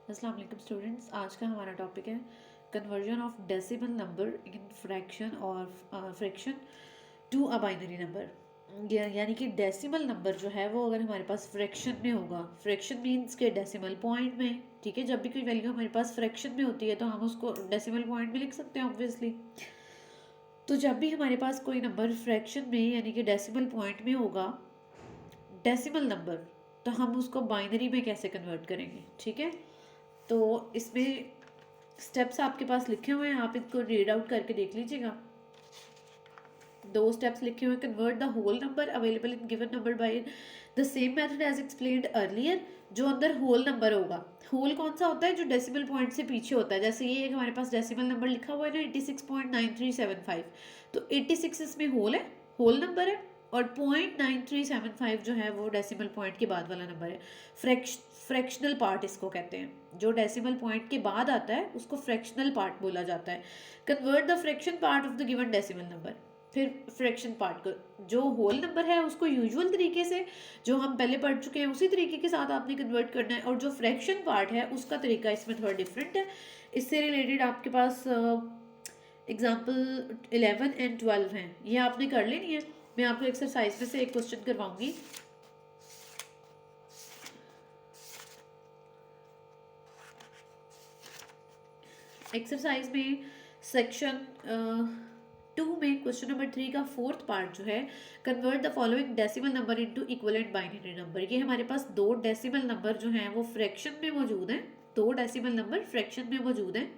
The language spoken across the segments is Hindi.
अस्सलाम वालेकुम स्टूडेंट्स। आज का हमारा टॉपिक है conversion of decimal number in fraction और fraction to a binary number. यानी कि डेसिमल नंबर जो है वो अगर हमारे पास फ्रैक्शन में होगा, फ्रैक्शन मीन्स के डेसिमल पॉइंट में, ठीक है। जब भी कोई वैल्यू हमारे पास फ्रैक्शन में होती है तो हम उसको डेसिमल पॉइंट में लिख सकते हैं ऑब्वियसली। तो जब भी हमारे पास कोई नंबर फ्रैक्शन में यानी कि डेसिमल पॉइंट में होगा, डेसिमल नंबर, तो हम उसको बाइनरी में कैसे कन्वर्ट करेंगे, ठीक है। तो इसमें स्टेप्स आपके पास लिखे हुए हैं, आप इनको रीड आउट करके देख लीजिएगा। दो स्टेप्स लिखे हुए, convert the whole number available in given number by the same method as explained earlier. जो अंदर होल नंबर होगा, होल कौन सा होता है, जो डेसिमल पॉइंट से पीछे होता है। जैसे ये एक हमारे पास डेसिमल नंबर लिखा हुआ है ना 86.9375, तो 86 इसमें होल है, होल नंबर है, और 0.9375 जो है वो डेसिमल पॉइंट के बाद वाला नंबर है। फ्रैक्शनल पार्ट इसको कहते हैं। जो डेसिमल पॉइंट के बाद आता है उसको फ्रैक्शनल पार्ट बोला जाता है। Convert the fraction part of the given decimal number. फिर फ्रैक्शन पार्ट को, जो होल नंबर है उसको यूजुअल तरीके से जो हम पहले पढ़ चुके हैं उसी तरीके के साथ आपने कन्वर्ट करना है, और जो फ्रैक्शन पार्ट है उसका तरीका इसमें थोड़ा डिफरेंट है। इससे रिलेटेड आपके पास एग्जाम्पल 11 एंड 12 हैं, ये आपने कर लेनी है। मैं आपको एक्सरसाइज में से एक क्वेश्चन करवाऊंगी। एक्सरसाइज में सेक्शन 2 में क्वेश्चन नंबर 3 का फोर्थ पार्ट जो है, convert the following decimal number into equivalent binary number. ये हमारे पास दो डेसिमल नंबर जो हैं वो फ्रैक्शन में मौजूद हैं, दो डेसिमल नंबर फ्रैक्शन में मौजूद हैं।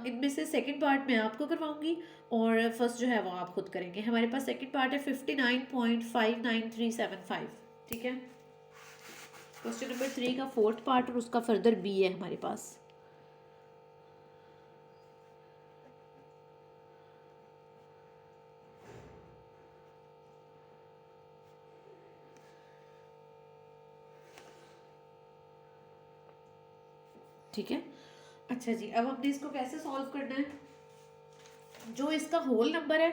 इनमें से सेकंड पार्ट मैं आपको करवाऊंगी और फर्स्ट जो है वो आप खुद करेंगे। हमारे पास सेकंड पार्ट है 59.59375, ठीक है। क्वेश्चन नंबर 3 का फोर्थ पार्ट और उसका फर्दर बी है हमारे पास। ठीक है, अच्छा जी, अब हमने इसको कैसे सॉल्व करना है। जो इसका होल नंबर है,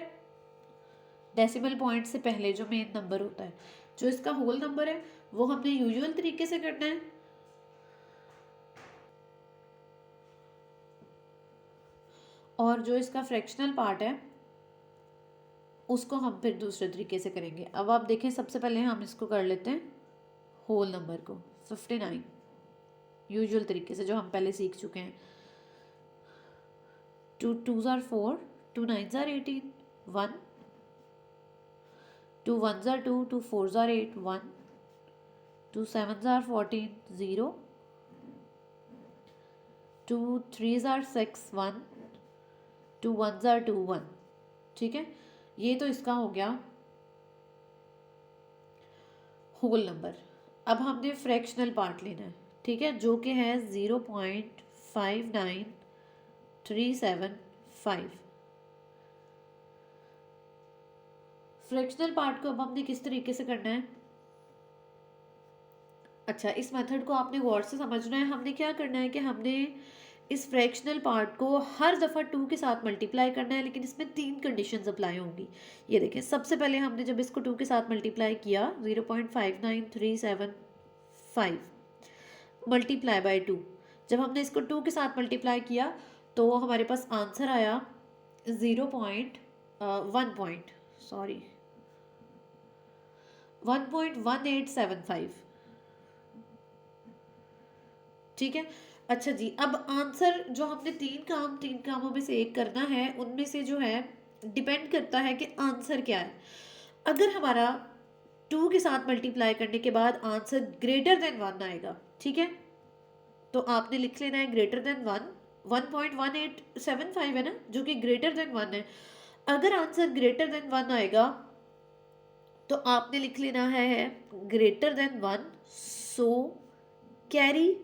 डेसिमल पॉइंट से पहले जो मेन नंबर होता है, जो इसका होल नंबर है वो हमने यूजुअल तरीके से करना है, और जो इसका फ्रैक्शनल पार्ट है उसको हम फिर दूसरे तरीके से करेंगे। अब आप देखें, सबसे पहले हम इसको कर लेते हैं होल नंबर को 59 यूजुअल तरीके से जो हम पहले सीख चुके हैं। 2 2s are 4, 2 9s are 18, 1, 2 1s are 2, 2 4s are 8, 1, 2 7s are 14, 0, 2 3s are 6, 1, 2 1s are 2, 1, ठीक है। ये तो इसका हो गया होल नंबर। अब हमने फ्रैक्शनल पार्ट लेना है, ठीक है, जो कि है 0.59375। फ्रैक्शनल पार्ट को अब हमने किस तरीके से करना है। अच्छा, इस मेथड को आपने गौर से समझना है। हमने क्या करना है कि हमने इस फ्रैक्शनल पार्ट को हर दफ़ा 2 के साथ मल्टीप्लाई करना है, लेकिन इसमें 3 कंडीशंस अप्लाई होंगी। ये देखें, सबसे पहले हमने जब इसको 2 के साथ मल्टीप्लाई किया 0.59375 मल्टीप्लाई बाय 2, जब हमने इसको 2 के साथ मल्टीप्लाई किया तो हमारे पास आंसर आया 1.1875, ठीक है। अच्छा जी, अब आंसर जो हमने तीन कामों में से एक करना है, उनमें से जो है डिपेंड करता है कि आंसर क्या है। अगर हमारा 2 के साथ मल्टीप्लाई करने के बाद आंसर ग्रेटर देन 1 आएगा, ठीक है, तो आपने लिख लेना है ग्रेटर देन 1। 1.1875 है ना, जो कि ग्रेटर देन 1 है। अगर आंसर ग्रेटर देन 1 आएगा तो आपने लिख लेना है ग्रेटर देन 1, सो कैरी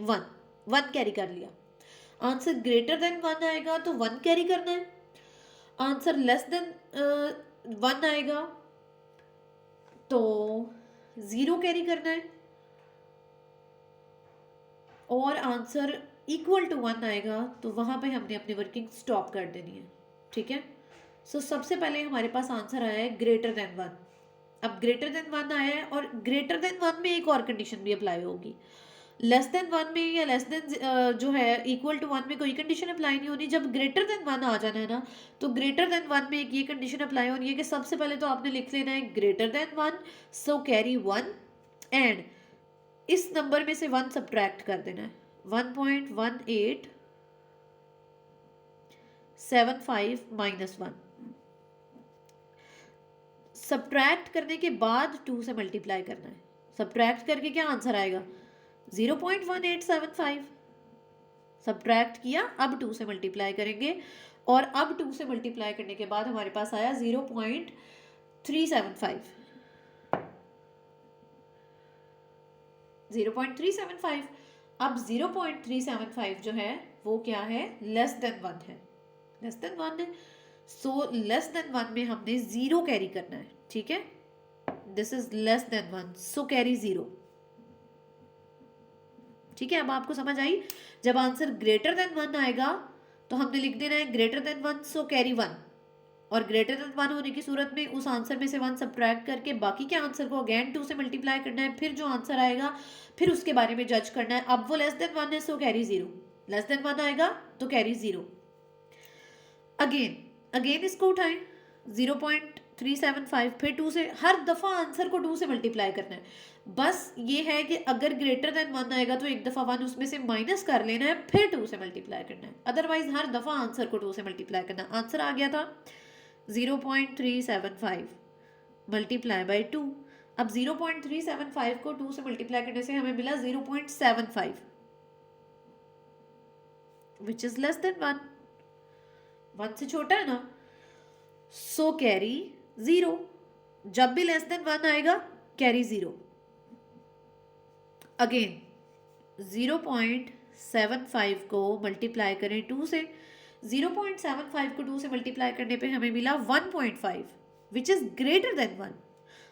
1, 1 कैरी कर लिया। आंसर ग्रेटर देन 1 आएगा तो 1 कैरी करना है। आंसर लेस देन 1 आएगा तो 0 कैरी करना है, और आंसर इक्वल टू 1 आएगा तो वहाँ पे हमने अपनी वर्किंग स्टॉप कर देनी है, ठीक है। सो सबसे पहले हमारे पास आंसर आया है ग्रेटर देन 1। अब ग्रेटर देन 1 आया है और ग्रेटर देन 1 में एक और कंडीशन भी अप्लाई होगी। लेस देन वन में या लेस देन जो है इक्वल टू वन में कोई कंडीशन अप्लाई नहीं होनी। जब ग्रेटर देन वन आ जाना है ना, तो ग्रेटर देन वन में एक ये कंडीशन अप्लाई होनी है कि सबसे पहले तो आपने लिख लेना है greater than one, so carry one, and इस नंबर में से वन सब्ट्रैक्ट कर देना है। 1.1875 माइनस वन, सब्ट्रैक्ट करने के बाद 2 से मल्टीप्लाई करना है। सब्ट्रैक्ट करके क्या आंसर आएगा? 0.1875। सब्ट्रैक्ट किया, अब 2 से मल्टीप्लाई करेंगे, और अब 2 से मल्टीप्लाई करने के बाद हमारे पास आया 0.375। 0.375। अब 0.375 जो है वो क्या है? लेस देन वन है। लेस देन वन है, सो लेस देन वन में हमने जीरो कैरी करना है। ठीक है, this is less than one, so carry zero. ठीक है, अब आपको समझ आई? जब आंसर ग्रेटर देन वन आएगा तो हमने लिख देना है ग्रेटर देन वन, सो कैरी वन, और ग्रेटर देन वन होने की सूरत में उस आंसर में से वन सब्ट्रैक्ट करके बाकी के आंसर को अगेन 2 से मल्टीप्लाई करना है। फिर जो आंसर आएगा फिर उसके बारे में जज करना है। अब वो लेस देन वन है, so carry zero. Less than one आएगा तो कैरी जीरो। अगेन अगेन इसको उठाएं, 0.375, फिर 2 से, हर दफ़ा आंसर को 2 से मल्टीप्लाई करना है। बस ये है कि अगर ग्रेटर देन वन आएगा तो एक दफ़ा वन उसमें से माइनस कर लेना है, फिर 2 से मल्टीप्लाई करना है। अदरवाइज हर दफ़ा आंसर को 2 से मल्टीप्लाई करना है। आंसर आ गया था 0.375 मल्टीप्लाई बाई 2। अब 0.375 को 2 से मल्टीप्लाई करने से हमें मिला 0.75, which is less than one. One से छोटा है ना, सो कैरी जीरो। जब भी लेस देन वन आएगा कैरी जीरो। अगेन 0.75 को मल्टीप्लाई करें 2 से, 0.75 को 2 से मल्टीप्लाई करने पे हमें मिला 1.5, which is greater than one.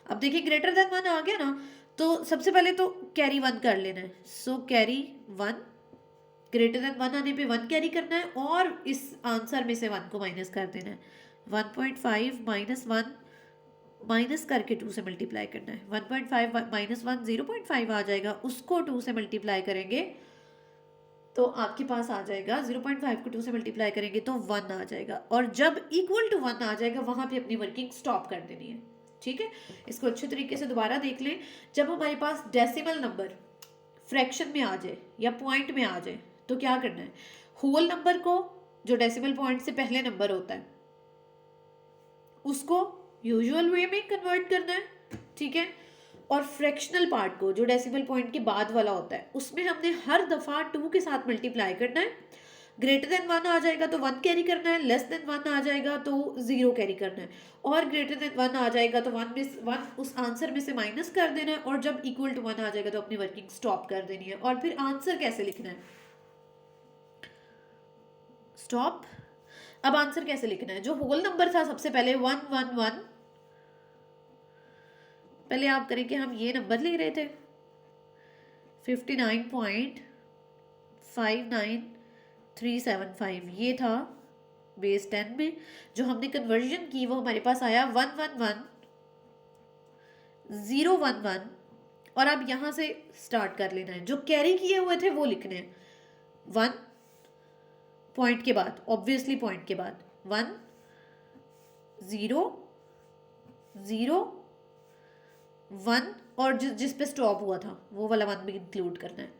अब देखिए ग्रेटर देन वन आ गया ना, तो सबसे पहले तो कैरी वन कर लेना है, so carry one. Greater than one आने पे वन कैरी करना है और इस आंसर में से वन को माइनस कर देना है। 1.5 माइनस वन, माइनस करके 2 से मल्टीप्लाई करना है। 1.5 माइनस वन 0.5 आ जाएगा, उसको 2 से मल्टीप्लाई करेंगे तो आपके पास आ जाएगा 0.5 को 2 से मल्टीप्लाई करेंगे तो 1 आ जाएगा, और जब इक्वल टू 1 आ जाएगा वहां पे अपनी वर्किंग स्टॉप कर देनी है। ठीक है, इसको अच्छे तरीके से दोबारा देख लें। जब हमारे पास डेसिमल नंबर फ्रैक्शन में आ जाए या पॉइंट में आ जाए तो क्या करना है? होल नंबर को, जो डेसिमल पॉइंट से पहले नंबर होता है, उसको यूजुअल वे में कन्वर्ट करना है। ठीक है, और फ्रैक्शनल पार्ट को, जो डेसिमल पॉइंट के बाद वाला होता है, उसमें हमने हर दफ़ा 2 के साथ मल्टीप्लाई करना है। ग्रेटर देन वन आ जाएगा तो 1 कैरी करना है, लेस देन वन आ जाएगा तो 0 कैरी करना है, और ग्रेटर देन वन आ जाएगा तो वन उस आंसर में से माइनस कर देना है, और जब इक्वल टू 1 आ जाएगा तो अपनी वर्किंग स्टॉप कर देनी है। और फिर आंसर कैसे लिखना है? स्टॉप। अब आंसर कैसे लिखना है? जो होल नंबर था सबसे पहले 111, पहले आप करें कि हम ये नंबर ले रहे थे 59.59375, ये था बेस 10 में। जो हमने कन्वर्जन की वो हमारे पास आया 111,011, और अब यहाँ से स्टार्ट कर लेना है। जो कैरी किए हुए थे वो लिखने हैं, 1 पॉइंट के बाद, ऑब्वियसली पॉइंट के बाद 1 0 0 1, और जिस पे स्टॉप हुआ था वो वाला 1 भी इंक्लूड करना है।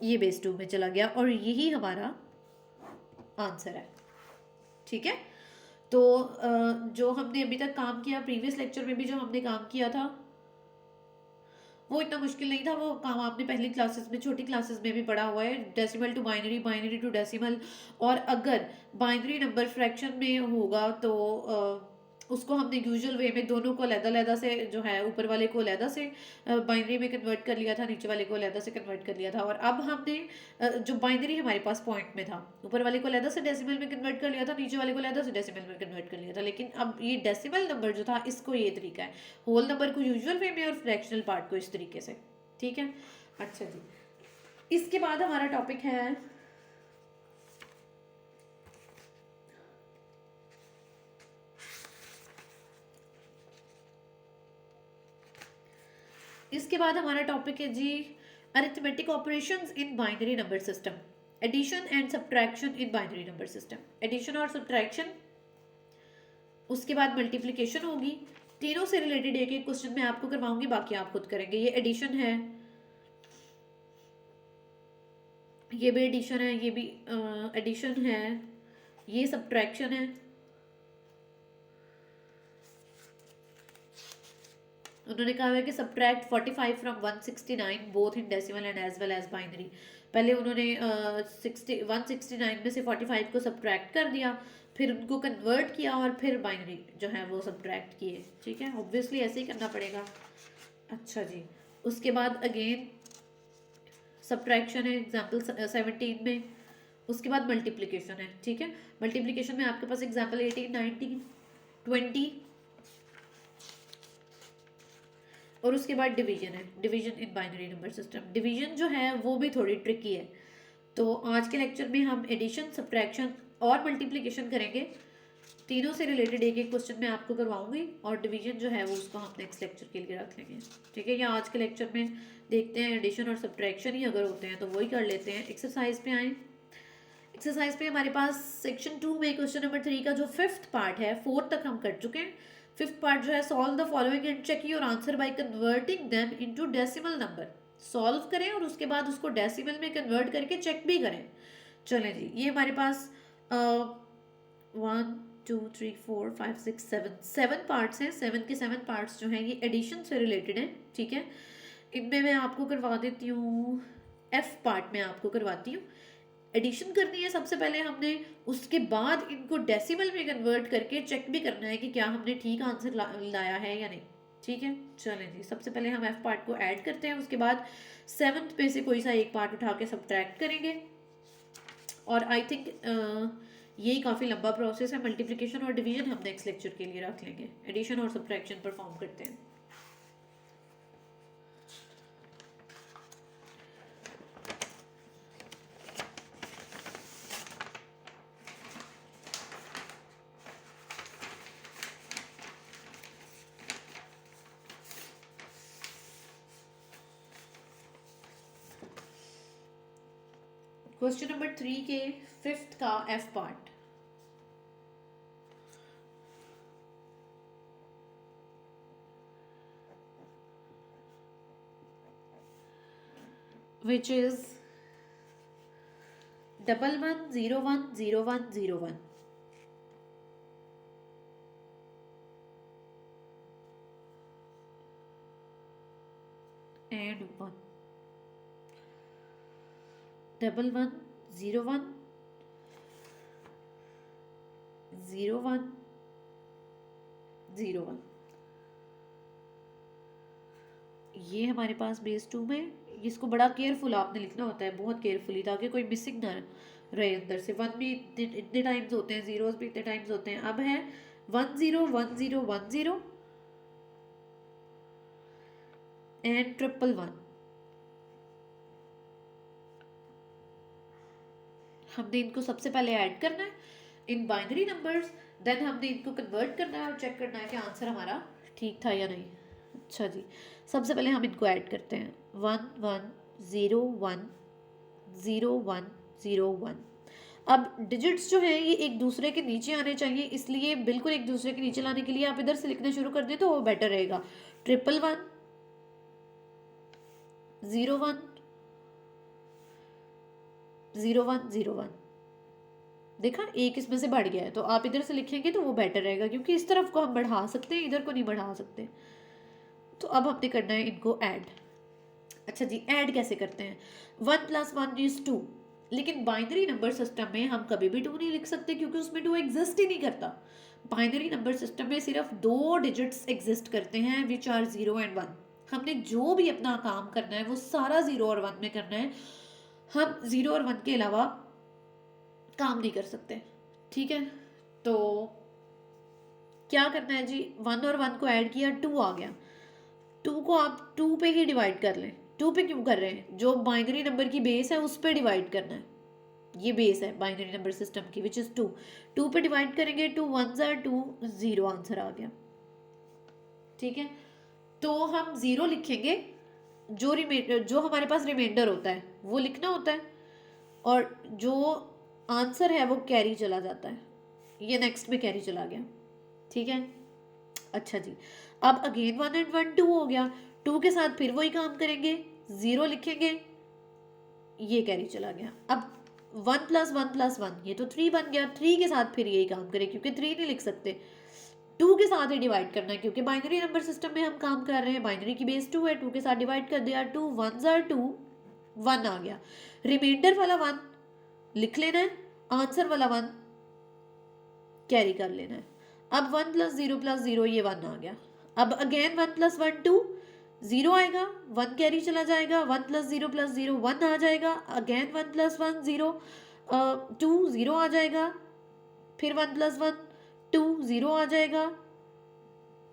ये बेस 2 में चला गया और यही हमारा आंसर है। ठीक है, तो जो हमने अभी तक काम किया, प्रीवियस लेक्चर में भी जो हमने काम किया था वो इतना मुश्किल नहीं था। वो काम आपने पहली क्लासेस में, छोटी क्लासेस में भी पढ़ा हुआ है, decimal to binary, binary to decimal. और अगर बाइनरी नंबर फ्रैक्शन में होगा तो उसको हमने यूजुअल वे में दोनों को अलग-अलग से, जो है ऊपर वाले को अलग से बाइनरी में कन्वर्ट कर लिया था, नीचे वाले को अलग से कन्वर्ट कर लिया था। और अब हमने जो बाइनरी हमारे पास पॉइंट में था, ऊपर वाले को अलग से डेसिमल में कन्वर्ट कर लिया था, नीचे वाले को अलग से डेसिमल में कन्वर्ट कर लिया था। लेकिन अब ये डेसिमल नंबर जो था, इसको ये तरीका है, होल नंबर को यूजुअल वे में और फ्रैक्शनल पार्ट को इस तरीके से। ठीक है, अच्छा जी, इसके बाद हमारा टॉपिक है जी arithmetic operations in binary number system, addition and subtraction in binary number system, addition और सब्ट्रैक्शन, उसके बाद मल्टीप्लिकेशन होगी। तीनों से रिलेटेड एक एक क्वेश्चन मैं आपको करवाऊंगी, बाकी आप खुद करेंगे। ये एडिशन है, ये भी एडिशन है, ये भी एडिशन है, ये सब्ट्रैक्शन है। उन्होंने कहा है कि subtract 45 from 169 both in decimal and as well as binary. पहले उन्होंने 169 में से 45 को सब्ट्रैक्ट कर दिया, फिर उनको कन्वर्ट किया और फिर बाइनरी जो है वो सब्ट्रैक्ट किए। ठीक है, ऑब्वियसली ऐसे ही करना पड़ेगा। अच्छा जी, उसके बाद अगेन सब्ट्रैक्शन है एग्जाम्पल 17 में, उसके बाद मल्टीप्लिकेशन है। ठीक है, मल्टीप्लिकेशन में आपके पास एग्जाम्पल 18, 19, 20 और उसके बाद डिवीजन है, division in binary number system. Division जो है वो भी थोड़ी ट्रिकी है, तो आज के लेक्चर में हम एडिशन, सब्ट्रैक्शन और मल्टीप्लिकेशन करेंगे। तीनों से रिलेटेड एक एक क्वेश्चन मैं आपको करवाऊंगी, और डिवीजन जो है वो उसको हम नेक्स्ट लेक्चर के लिए रख लेंगे। ठीक है, या आज के लेक्चर में देखते हैं एडिशन और सब्ट्रैक्शन ही अगर होते हैं तो वही कर लेते हैं। एक्सरसाइज पे आए, एक्सरसाइज पे हमारे पास सेक्शन 2 में क्वेश्चन नंबर 3 का जो 5th पार्ट है, 4th तक हम कर चुके हैं। 5th पार्ट जो है, solve the following and check your answer by converting them into decimal number. Solve करें और उसके बाद उसको डेसिमल में कन्वर्ट करके चेक भी करें। चलें जी, ये हमारे पास 1 2 3 4 5 6 7 पार्ट्स हैं। 7 के 7 पार्ट्स जो हैं ये एडिशन से रिलेटेड हैं। ठीक है, इनमें मैं आपको करवा देती हूँ, एफ पार्ट में आपको करवाती हूँ। एडिशन करनी है सबसे पहले हमने, उसके बाद इनको डेसिमल में कन्वर्ट करके चेक भी करना है कि क्या हमने ठीक आंसर लाया है या नहीं। ठीक है, चलें जी, सबसे पहले हम एफ पार्ट को ऐड करते हैं, उसके बाद 7th में से कोई सा एक पार्ट उठा के सब्ट्रैक्ट करेंगे। और आई थिंक यही काफ़ी लंबा प्रोसेस है। मल्टीप्लिकेशन और डिवीजन हम नेक्स्ट लेक्चर के लिए रख लेंगे, एडिशन और सब्ट्रैक्शन परफॉर्म करते हैं। क्वेश्चन नंबर 3 के 5th का F part, which is 11010101 and 1 11010101। ये हमारे पास बेस 2 में, इसको बड़ा केयरफुल आपने लिखना होता है, बहुत केयरफुली, ताकि कोई मिसिंग ना रहे अंदर से। 1 भी इतने टाइम्स होते हैं, जीरोस भी इतने टाइम्स होते हैं। अब है 101010 एंड 111। हमने इनको सबसे पहले ऐड करना है इन बाइनरी नंबर्स, देन हमने इनको कन्वर्ट करना है और चेक करना है कि आंसर हमारा ठीक था या नहीं। अच्छा जी, सबसे पहले हम इनको ऐड करते हैं, 11010101। अब डिजिट्स जो हैं ये एक दूसरे के नीचे आने चाहिए, इसलिए बिल्कुल एक दूसरे के नीचे लाने के लिए आप इधर से लिखना शुरू कर दें तो वो बेटर रहेगा। 111 01 0101, देखा एक इसमें से बढ़ गया है, तो आप इधर से लिखेंगे तो वो बेटर रहेगा, क्योंकि इस तरफ को हम बढ़ा सकते हैं, इधर को नहीं बढ़ा सकते। तो अब हमने करना है इनको ऐड। अच्छा जी, ऐड कैसे करते हैं? 1 + 1 = 2, लेकिन बाइनरी नंबर सिस्टम में हम कभी भी 2 नहीं लिख सकते, क्योंकि उसमें 2 एग्जिस्ट ही नहीं करता। बाइनरी नंबर सिस्टम में सिर्फ 2 डिजिट्स एग्जिस्ट करते हैं, विच आर 0 and 1। हमने जो भी अपना काम करना है वो सारा 0 और 1 में करना है, हम 0 और 1 के अलावा काम नहीं कर सकते। ठीक है, तो क्या करना है जी, 1 और 1 को ऐड किया, 2 आ गया। 2 को आप 2 पे ही डिवाइड कर लें। 2 पे क्यों कर रहे हैं? जो बाइनरी नंबर की बेस है उस पे डिवाइड करना है, ये बेस है बाइनरी नंबर सिस्टम की, विच इज़ 2। 2 पे डिवाइड करेंगे, 2 1s are 2, 0 आंसर आ गया। ठीक है, तो हम 0 लिखेंगे जो हमारे पास रिमाइंडर होता है वो लिखना होता है, और जो आंसर है वो कैरी चला जाता है, ये नेक्स्ट में कैरी चला गया। ठीक है, अच्छा जी। अब अगेन 1 एंड 1 2 हो गया, 2 के साथ फिर वही काम करेंगे, 0 लिखेंगे, ये कैरी चला गया। अब 1 + 1 + 1, ये तो 3 बन गया, 3 के साथ फिर यही काम करें, क्योंकि 3 नहीं लिख सकते, 2 के साथ ही डिवाइड करना है, क्योंकि बाइनरी नंबर सिस्टम में हम काम कर रहे हैं, बाइनरी की बेस 2 है, 2 के साथ डिवाइड कर दिया, 2 1s are 2, 1 आ गया, रिमाइंडर वाला 1 लिख लेना है, आंसर वाला 1 कैरी कर लेना है। अब 1 + 0 + 0, ये 1 आ गया। अब अगेन 1 + 1 2, 0 आएगा, 1 कैरी चला जाएगा, 1 + 0 + 0 1 आ जाएगा, अगेन 1 + 1 0 2 0 आ जाएगा, फिर 1 + 1 2 0 आ जाएगा,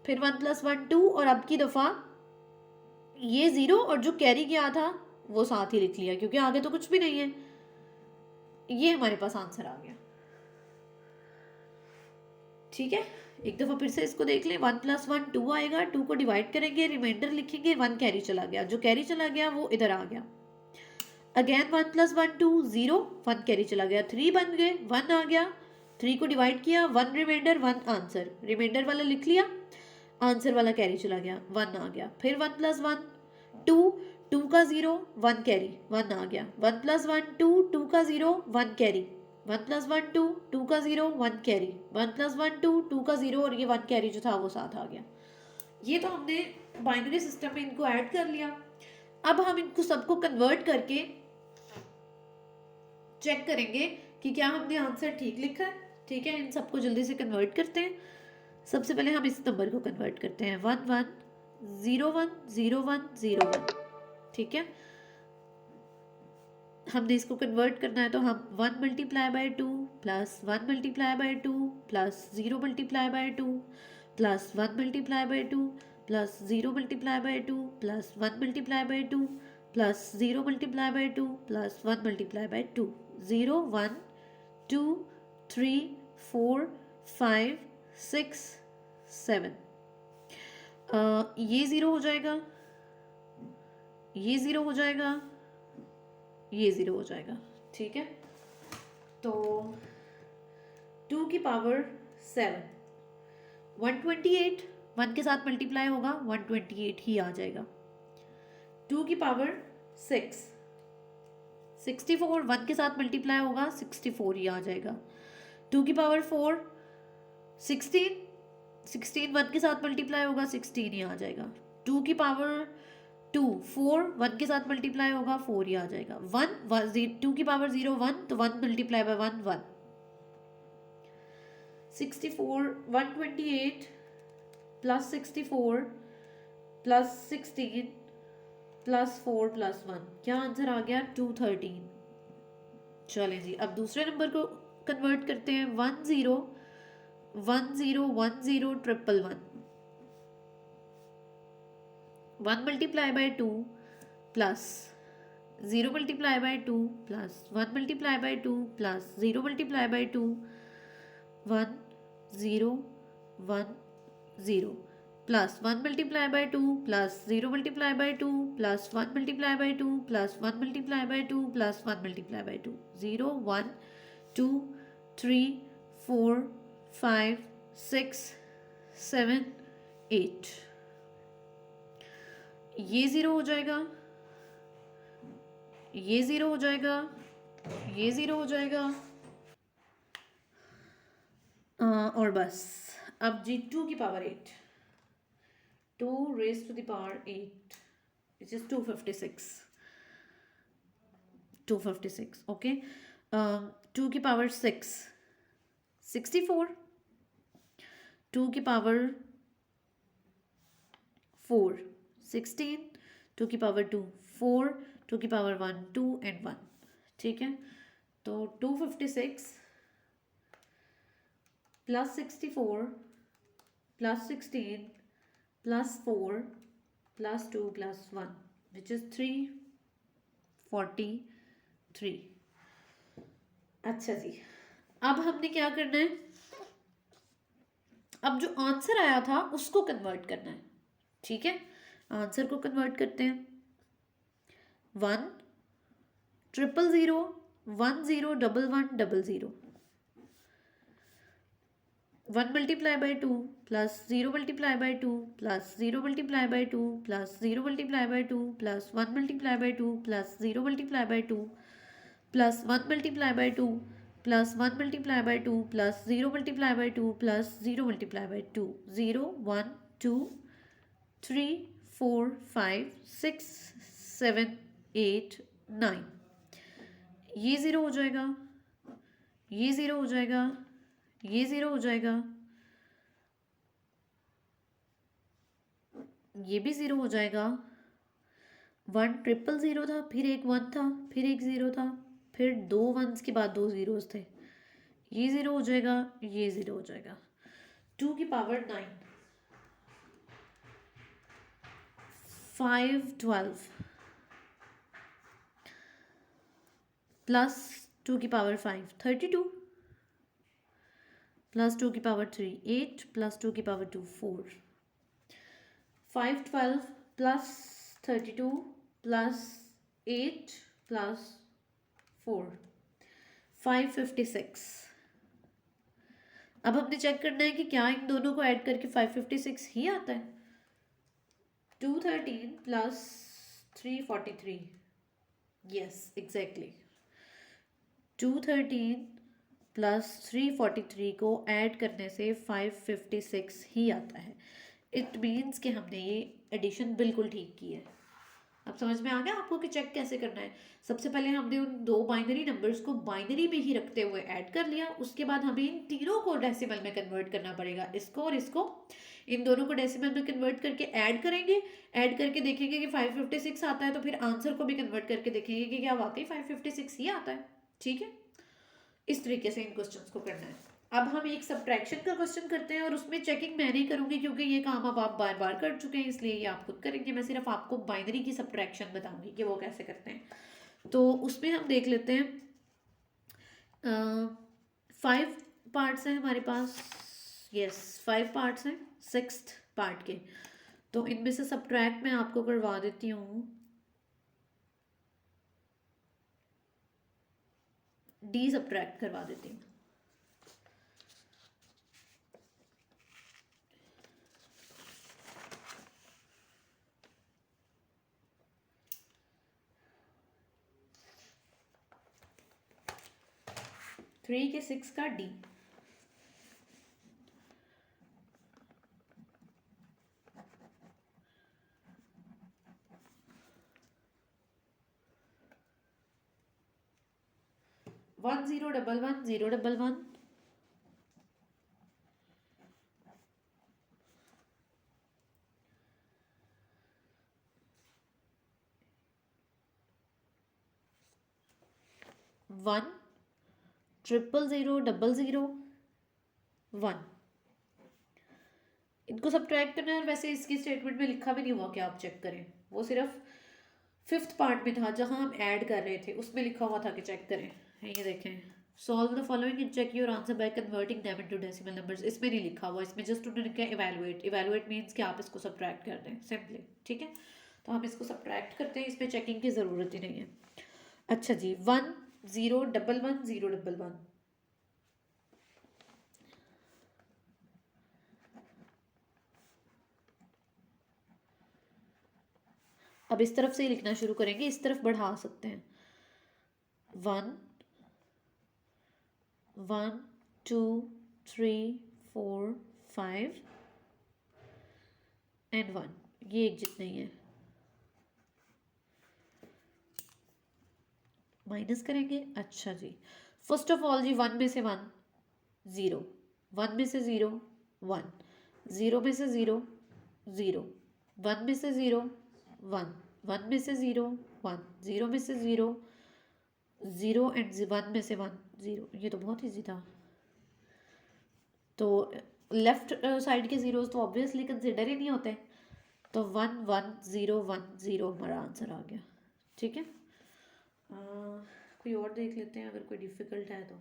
फिर 1 + 1 2, और अब की दफ़ा ये 0 और जो कैरी किया था वो साथ ही लिख लिया, क्योंकि आगे तो कुछ भी नहीं है। ये हमारे पास आंसर आ गया। ठीक है, एक दफ़ा फिर से इसको देख लें। 1 + 1 2 आएगा, 2 को डिवाइड करेंगे, रिमाइंडर लिखेंगे, 1 कैरी चला गया, जो कैरी चला गया वो इधर आ गया। अगेन 1 + 1 2 0, 1 कैरी चला गया, 3 बन गए, 1 आ गया, 3 को डिवाइड किया, 1 रिमाइंडर 1 आंसर, रिमाइंडर वाला लिख लिया, आंसर वाला कैरी चला गया, 1 आ गया, फिर 1 + 1 2, 2 का 0 1 कैरी, 1 आ गया, 1 + 1 2, 2 का 0 1 कैरी, 1 + 1 2, 2 का 0 1 कैरी, 1 + 1 2, 2 का 0, और ये 1 कैरी जो था वो साथ आ गया। ये तो हमने बाइनरी सिस्टम में इनको ऐड कर लिया। अब हम इनको सबको कन्वर्ट करके चेक करेंगे कि क्या हमने आंसर ठीक लिखा है। ठीक है, इन सबको जल्दी से कन्वर्ट करते हैं। सबसे पहले हम इस नंबर को कन्वर्ट करते हैं, 1 1 0 1 0 1 0 1। ठीक है, हमने इसको कन्वर्ट करना है, तो हम 1 × 2 plus 1 × 2 plus 0 × 2 plus 1 × 2 plus 0 × 2 plus 1 × 2 plus 0 × 2 plus 1 × 2, 0 1 2 3 4 5 6 7। ये 0 हो जाएगा, ये 0 हो जाएगा, ये 0 हो जाएगा। ठीक है, तो 2 की पावर 7, 128, 1 के साथ मल्टीप्लाई होगा, 128 ही आ जाएगा। 2 की पावर 6, 64, 1 के साथ मल्टीप्लाई होगा, 64 ही आ जाएगा। 2 की पावर 4 16, 16 1 के साथ मल्टीप्लाई होगा, 16 ही आ जाएगा। 2 की पावर 2 4, 1 के साथ मल्टीप्लाई होगा, 4 ही आ जाएगा। 2 की पावर 0 1, तो 1 multiply by 1 1, 64 128 plus 64 plus 16 plus 4 plus 1, क्या आंसर आ गया? 213। चलें जी, अब दूसरे नंबर को कन्वर्ट करते हैं। 1 0 1 0 1 0 1 1 1, 1 multiply by 2 plus 0 multiply by 2 plus 1 multiply by 2 plus 0 multiply by 2, 1 0 1 0 plus 1 multiply by 2 plus 0 multiply by 2 plus 1 multiply by 2 plus 1 multiply by 2 plus 1 multiply by 2, 0 1 2 3 4 5 6 7 8। ये 0 हो जाएगा, ये 0 हो जाएगा, ये 0 हो जाएगा, और बस। अब जी 2 की power 8, 2 raised to the power 8, which is 256, 256, okay. 2 की पावर 6 64, 2 की पावर 4 16, 2 की पावर 2 4, 2 की पावर 1 2 एंड 1। ठीक है, तो 256 plus 64 plus 16 plus 4 plus 2 plus 1, which is 343। अच्छा जी, अब हमने क्या करना है? अब जो आंसर आया था उसको कन्वर्ट करना है। ठीक है, आंसर को कन्वर्ट करते हैं। 1 0 0 1 0 1 1 0 0 1 multiply by 2 plus 0 multiply by 2 plus 0 multiply by 2 plus 0 multiply by 2 plus 1 multiply by 2 plus 0 multiply by 2 plus 1 multiply by 2 plus 1 multiply by 2 plus 0 multiply by 2 plus 0 multiply by 2 0 1 2 3 4 5 6 7 8 9 ये ज़ीरो हो जाएगा, ये ज़ीरो हो जाएगा, ये ज़ीरो हो जाएगा, ये भी ज़ीरो हो जाएगा। 1 0 0 था, फिर एक 1 था, फिर एक 0 था, फिर 2 1s के बाद 2 zeros थे। ये ज़ीरो हो जाएगा, ये ज़ीरो हो जाएगा। 2 की पावर 9 5 12 प्लस 2 की पावर 5 32 प्लस 2 की पावर 3 8 प्लस 2 की पावर 2 4 5 12 प्लस 32 प्लस 8 प्लस 4 556। अब हमने चेक करना है कि क्या इन दोनों को ऐड करके 556 ही आता है। 213 प्लस 343, यस एग्जैक्टली 213 प्लस 343 को ऐड करने से 556 ही आता है। इट मीन्स कि हमने ये एडिशन बिल्कुल ठीक की है। अब समझ में आ गया आपको कि चेक कैसे करना है। सबसे पहले हमने उन दो बाइनरी नंबर्स को बाइनरी में ही रखते हुए ऐड कर लिया, उसके बाद हमें इन तीनों को डेसिमल में कन्वर्ट करना पड़ेगा, इसको और इसको। इन दोनों को डेसिमल में कन्वर्ट करके ऐड करेंगे, ऐड करके देखेंगे कि 556 आता है, तो फिर आंसर को भी कन्वर्ट करके देखेंगे कि क्या वाकई 556 ही आता है। ठीक है, इस तरीके से इन क्वेश्चंस को करना है। अब हम एक सब्ट्रैक्शन का क्वेश्चन करते हैं और उसमें चेकिंग मैं नहीं करूंगी क्योंकि ये काम अब आप बार बार कर चुके हैं, इसलिए ये आप खुद करेंगे। मैं सिर्फ आपको बाइनरी की सब्ट्रैक्शन बताऊंगी कि वो कैसे करते हैं। तो उसमें हम देख लेते हैं 5 पार्ट्स हैं हमारे पास, यस 5 पार्ट्स हैं 6th पार्ट के। तो इनमें से सब्ट्रैक्ट मैं आपको करवा देती हूँ। डी सब्ट्रैक्ट करवा देती हूँ। थ्री के 6 का डी, वन 0 1 1 0 1 1 1 0 0 0 0 1। इनको सब्ट्रैक्ट करना है, और वैसे इसकी स्टेटमेंट में लिखा भी नहीं हुआ कि आप चेक करें, वो सिर्फ 5th पार्ट में था जहां हम ऐड कर रहे थे, उसमें लिखा हुआ था कि चेक करें। ये देखें, solve the following and check your answer by converting them into decimal numbers. इसमें नहीं लिखा हुआ, इसमें जस्ट उन्होंने कहा इवैल्यूएट। इवैल्यूएट मीन्स कि आप इसको सब्ट्रैक्ट कर दें सिंपली। ठीक है, तो हम इसको सब्ट्रैक्ट करते हैं, इसमें चेकिंग की ज़रूरत ही नहीं है। अच्छा जी, 1 0 1 1 0 1 1। अब इस तरफ से ही लिखना शुरू करेंगे, इस तरफ बढ़ा सकते हैं। 1 1 2 3 4 5 एंड 1, ये एक जितने ही है। माइनस करेंगे। अच्छा जी, फर्स्ट ऑफ ऑल जी 1 में से 1 0, 1 में से 0 1, 0 में से 0 0, 1 में से 0 1, 1 में से 0 1, 0 में से 0 0 एंड 1 में से 1 0। ये तो बहुत ईजी था। तो लेफ्ट साइड के जीरोस तो ऑब्वियसली कंसिडर ही नहीं होते, तो 1 1 0 1 0 हमारा आंसर आ गया। ठीक है, कोई और देख लेते हैं अगर कोई डिफ़िकल्ट है तो।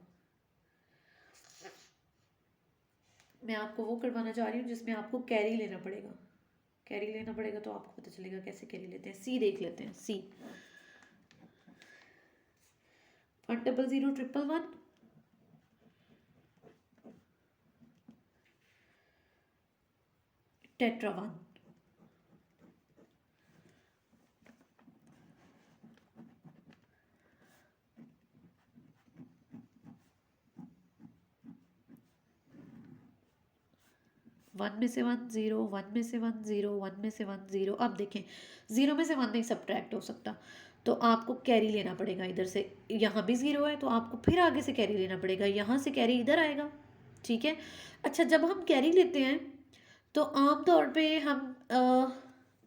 मैं आपको वो करवाना चाह रही हूँ जिसमें आपको कैरी लेना पड़ेगा। कैरी लेना पड़ेगा तो आपको पता चलेगा कैसे कैरी लेते हैं। सी देख लेते हैं, सी 1000111 टेट्रा 1। वन में से 1 0, 1 में से 1 0, 1 में से 1 0। अब देखें 0 में से 1 नहीं सब्ट्रैक्ट हो सकता, तो आपको कैरी लेना पड़ेगा इधर से। यहाँ भी 0 है तो आपको फिर आगे से कैरी लेना पड़ेगा, यहाँ से कैरी इधर आएगा, ठीक है। अच्छा, जब हम कैरी लेते हैं तो आमतौर पे हम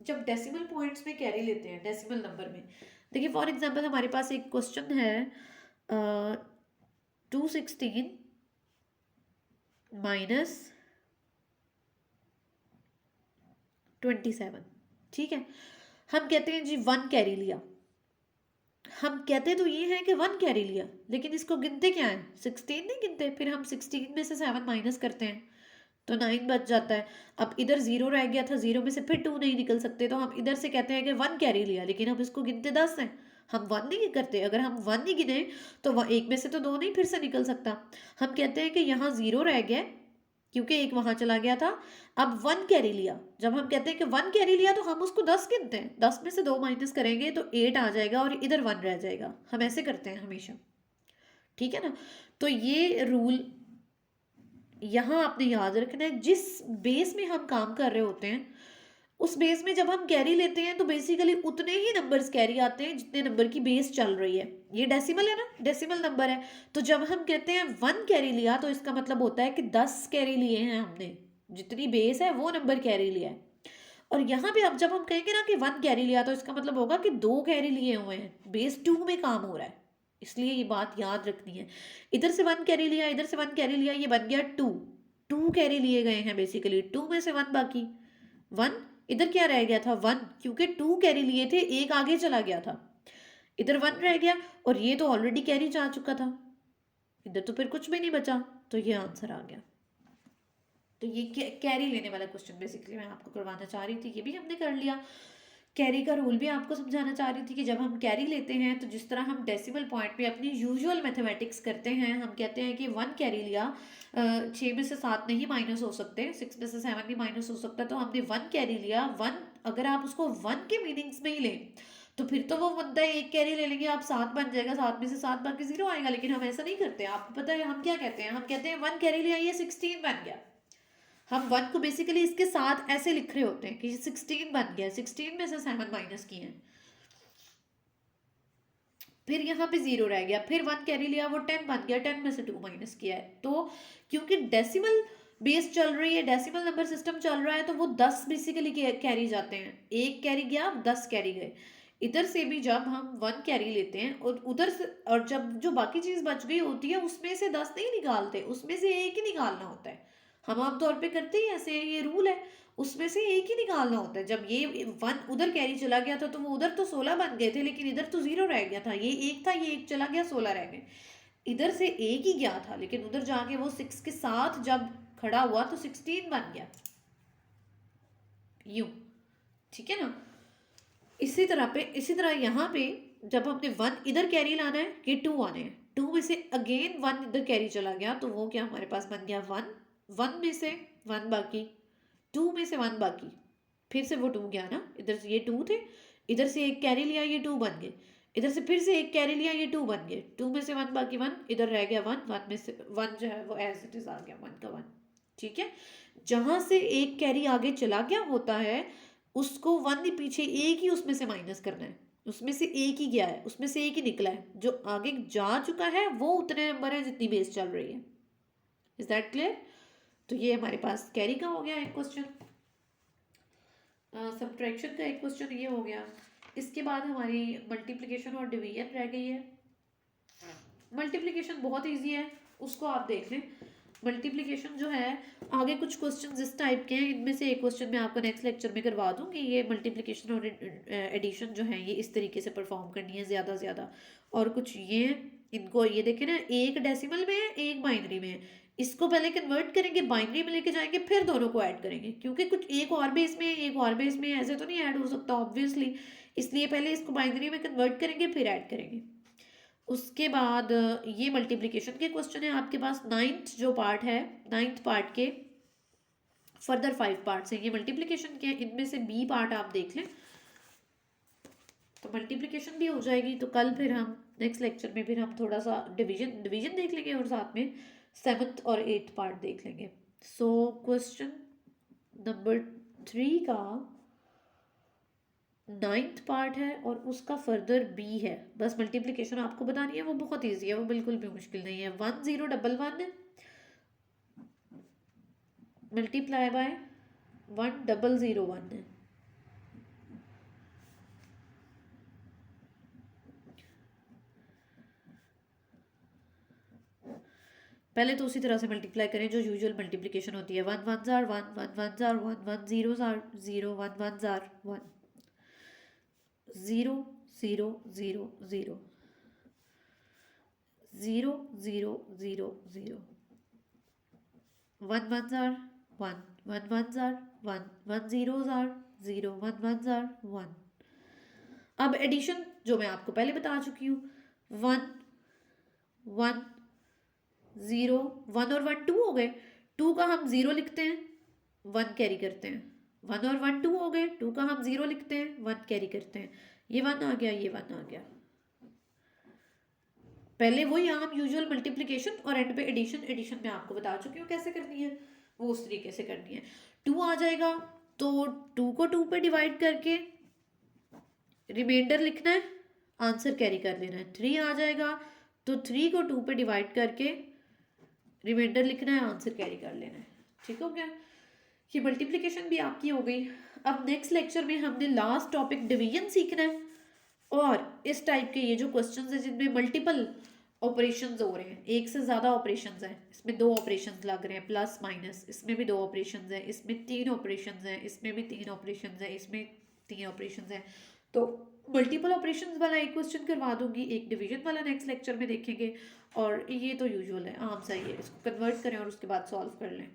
जब डेसिमल पॉइंट्स में कैरी लेते हैं, डेसिमल नंबर में, देखिए फॉर एग्जांपल हमारे पास एक क्वेश्चन है 216 माइनस 27, ठीक है। हम कहते हैं जी 1 कैरी लिया, हम कहते तो ये हैं कि 1 कैरी लिया, लेकिन इसको गिनते क्या है, 16 नहीं गिनते। फिर हम 16 में से 7 माइनस करते हैं तो 9 बच जाता है। अब इधर 0 रह गया था, 0 में से फिर 2 नहीं निकल सकते, तो हम इधर से कहते हैं कि 1 कैरी लिया, लेकिन हम इसको गिनते 10 हैं, हम 1 नहीं करते। अगर हम 1 नहीं गिने तो एक में से तो 2 नहीं फिर से निकल सकता। हम कहते हैं कि यहाँ 0 रह गया क्योंकि एक वहाँ चला गया था, अब 1 कैरी लिया। जब हम कहते हैं कि 1 कैरी लिया तो हम उसको 10 गिनते हैं, 10 में से 2 माइनस करेंगे तो 8 आ जाएगा और इधर 1 रह जाएगा। हम ऐसे करते हैं हमेशा, ठीक है ना। तो ये रूल यहाँ आपने याद रखना है। जिस बेस में हम काम कर रहे होते हैं उस बेस में जब हम कैरी लेते हैं तो बेसिकली उतने ही नंबर्स कैरी आते हैं जितने नंबर की बेस चल रही है। ये डेसिमल है ना, डेसिमल नंबर है, तो जब हम कहते हैं 1 कैरी लिया तो इसका मतलब होता है कि 10 कैरी लिए हैं हमने, जितनी बेस है वो नंबर कैरी लिया है। और यहाँ पे अब जब हम कहेंगे ना कि 1 कैरी लिया तो इसका मतलब होगा कि 2 कैरी लिए हुए हैं, बेस 2 में काम हो रहा है, इसलिए ये बात याद रखनी है। इधर से 1 कैरी लिया, इधर से 1 कैरी लिया, ये बन गया 2 कैरी लिए गए हैं बेसिकली, 2 में से 1 बाकी 1, इधर क्या रह गया था 1, क्योंकि 2 कैरी लिए थे, एक आगे चला गया था, इधर 1 रह गया और ये तो ऑलरेडी कैरी जा चुका था, इधर तो फिर कुछ भी नहीं बचा, तो ये आंसर आ गया। तो ये कैरी लेने वाला क्वेश्चन बेसिकली मैं आपको करवाना चाह रही थी, ये भी हमने कर लिया। कैरी का रूल भी आपको समझाना चाह रही थी कि जब हम कैरी लेते हैं तो जिस तरह हम डेसिमल पॉइंट पे अपनी यूजुअल मैथमेटिक्स करते हैं, हम कहते हैं कि 1 कैरी लिया, 6 में से 7 नहीं माइनस हो सकते, 6 में से 7 नहीं माइनस हो सकता, तो हमने 1 कैरी लिया। 1 अगर आप उसको 1 के मीनिंग्स में ही लें तो फिर तो वो बनता है 1 कैरी ले लेंगे आप 7 बन जाएगा, 7 में से 7 बाकी 0 आएगा, लेकिन हम ऐसा नहीं करते। आपको पता है हम क्या कहते हैं, हम कहते हैं 1 कैरी लिया, ये 16 बन गया। हम 1 को बेसिकली इसके साथ ऐसे लिख रहे होते हैं कि 16 बन गया, 16 में से 7 माइनस किए हैं, फिर यहाँ पे 0 रह गया, फिर 1 कैरी लिया, वो 10 बन गया, 10 में से 2 माइनस किया है। तो क्योंकि डेसिमल बेस चल रही है, डेसिमल नंबर सिस्टम चल रहा है, तो वो 10 बेसिकली कैरी जाते हैं, 1 कैरी गया 10 कैरी गए। इधर से भी जब हम 1 कैरी लेते हैं और उधर से, और जब जो बाकी चीज बच गई होती है उसमें से 10 नहीं निकालते, उसमें से 1 ही निकालना होता है। हम आमतौर पे करते ही ऐसे, ये रूल है, उसमें से 1 ही निकालना होता है। जब ये 1 उधर कैरी चला गया था तो वो उधर तो 16 बन गए थे, लेकिन इधर तो 0 रह गया था, ये 1 था, ये 1 चला गया, 16 रह गए। इधर से 1 ही गया था, लेकिन उधर जाके वो 6 के साथ जब खड़ा हुआ तो 16 बन गया, यूं, ठीक है ना। इसी तरह यहाँ पे जब हमने 1 इधर कैरी लाना है, ये 2 आने हैं, 2 में से अगेन 1 इधर कैरी चला गया, तो वो क्या हमारे पास बन गया 1, 1 में से 1 बाकी, 2 में से 1 बाकी, फिर से वो 2 गया ना, इधर से ये 2 थे, इधर से 1 कैरी लिया, ये 2 बन गए, इधर से फिर से 1 कैरी लिया, ये 2 बन गए, 2 में से 1 बाकी 1, इधर रह गया 1, 1 में से 1 जो है वो एज इट इज आ गया 1 का 1, ठीक है। जहां से 1 कैरी आगे चला गया होता है उसको 1 पीछे 1 ही उसमें से माइनस करना है, उसमें से 1 ही गया है, उसमें से 1 ही निकला है, जो आगे जा चुका है वो उतने नंबर है जितनी बेस चल रही है। Is that clear? तो ये हमारे पास कैरी का हो गया एक क्वेश्चन, सब्ट्रैक्शन का एक क्वेश्चन ये हो गया। इसके बाद हमारी मल्टीप्लिकेशन और डिवीजन रह गई है। मल्टीप्लिकेशन बहुत इजी है, उसको आप देख लें। मल्टीप्लिकेशन जो है, आगे कुछ क्वेश्चन इस टाइप के हैं, इनमें से एक क्वेश्चन मैं आपको नेक्स्ट लेक्चर में करवा दूंगी। ये मल्टीप्लिकेशन और एडिशन जो है ये इस तरीके से परफॉर्म करनी है ज़्यादा से ज़्यादा। और कुछ ये इनको ये देखें ना, एक डेसिमल में है एक बाइनरी में है, इसको पहले कन्वर्ट करेंगे, बाइनरी में लेके जाएंगे, फिर दोनों को ऐड करेंगे, क्योंकि कुछ एक और बेस में है एक और बेस में है, ऐसे तो नहीं ऐड हो सकता ऑब्वियसली, इसलिए पहले इसको बाइनरी में कन्वर्ट करेंगे फिर ऐड करेंगे। उसके बाद ये मल्टीप्लिकेशन के क्वेश्चन है आपके पास। 9th जो पार्ट है, 9th पार्ट के फर्दर 5 पार्ट्स हैं, ये मल्टीप्लिकेशन के हैं। इनमें से बी पार्ट आप देख लें तो मल्टीप्लिकेशन भी हो जाएगी। तो कल फिर हम नेक्स्ट लेक्चर में फिर हम थोड़ा सा डिवीजन डिवीजन देख लेंगे और साथ में 7th और 8th पार्ट देख लेंगे। सो क्वेश्चन नंबर 3 का 9th पार्ट है और उसका फर्दर बी है। बस मल्टीप्लिकेशन आपको बतानी है, वो बहुत ईजी है, वो बिल्कुल भी मुश्किल नहीं है। 1011 मल्टीप्लाई बाय 1001 है। पहले तो उसी तरह से मल्टीप्लाई करें जो यूजुअल मल्टीप्लिकेशन होती है। 1 1 jar 1, 1 1 jar 1, 1 0 jar 0, 1 1 jar 1, 0 0 0 0, 0 0 0 0, 1 1 jar 1, 1 1 jar 1, 1 0 jar 0, 1 1 jar 1। अब एडिशन जो मैं आपको पहले बता चुकी हूँ, 1 1 0, 1 और 1 2 हो गए। 2 का हम 0 लिखते हैं, 1 कैरी करते हैं। 1 और 1 2 हो गए, 2 का हम 0 लिखते हैं, 1 कैरी करते हैं। ये 1 आ गया, ये 1 आ गया। पहले वही आम यूजुअल मल्टीप्लिकेशन और एंड पे एडिशन। एडिशन में आपको बता चुकी हूँ कैसे करनी है, वो उस तरीके से करनी है। 2 आ जाएगा तो 2 को 2 पे डिवाइड करके रिमाइंडर लिखना है, आंसर कैरी कर लेना है। 3 आ जाएगा तो 3 को 2 पे डिवाइड करके रिमाइंडर लिखना है, आंसर कैरी कर लेना है। ठीक हो गया, ये मल्टीप्लिकेशन भी आपकी हो गई। अब नेक्स्ट लेक्चर में हमने लास्ट टॉपिक डिवीजन सीखना है। और इस टाइप के ये जो क्वेश्चंस हैं जिनमें मल्टीपल ऑपरेशंस हो रहे हैं, एक से ज़्यादा ऑपरेशंस हैं, इसमें 2 ऑपरेशंस लग रहे हैं, प्लस माइनस, इसमें भी 2 ऑपरेशंस हैं, इसमें 3 ऑपरेशंस हैं, इसमें भी 3 ऑपरेशंस हैं, इसमें 3 ऑपरेशंस हैं। तो मल्टीपल ऑपरेशंस वाला एक क्वेश्चन करवा दूंगी, एक डिवीजन वाला नेक्स्ट लेक्चर में देखेंगे। और ये तो यूजुअल है, आम सा ही है, इसको कन्वर्ट करें और उसके बाद सॉल्व कर लें।